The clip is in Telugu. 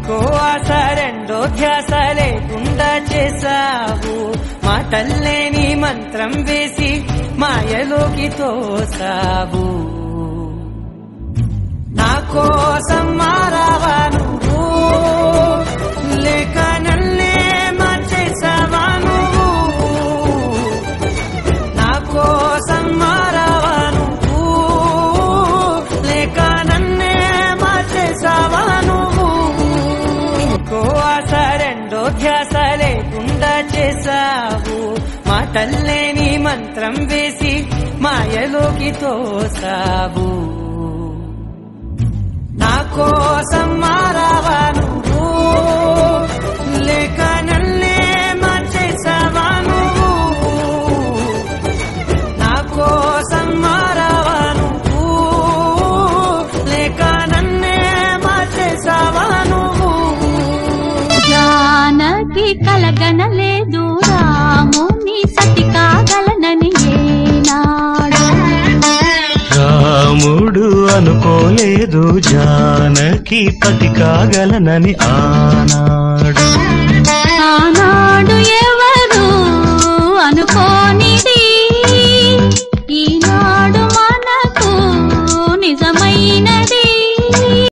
ఇంకో ఆశ రెండో ధ్యాస లేకుండా చేసావు, మాటల్లేని మంత్రం వేసి మాయలోకి తోసావు. నా కోసం మారావా నువ్వు, లేక నన్నే మార్చేసావా నువ్వు? నా కోసం మారావా నువ్వు, లేక నన్నే మార్చేసావా నువ్వు? ఇంకో ఆశ రెండో ధ్యాస లేకుండా చేసావు, మాటల్లేని మంత్రం వేసి మాయలోకి తోసావు. నా కోసం మారావా నువ్వు, లేక నన్నే మార్చేసావా నువ్వు? నా కోసం మారావా నువ్వు, లేక నన్నే మార్చేసావా నువ్వు? జానకి కలగనలేదు రాముని సతి కాగలనని ఏనాడు, రాముడు అనుకోలేదు జానకి పతి కాగలనని ఆనాడు.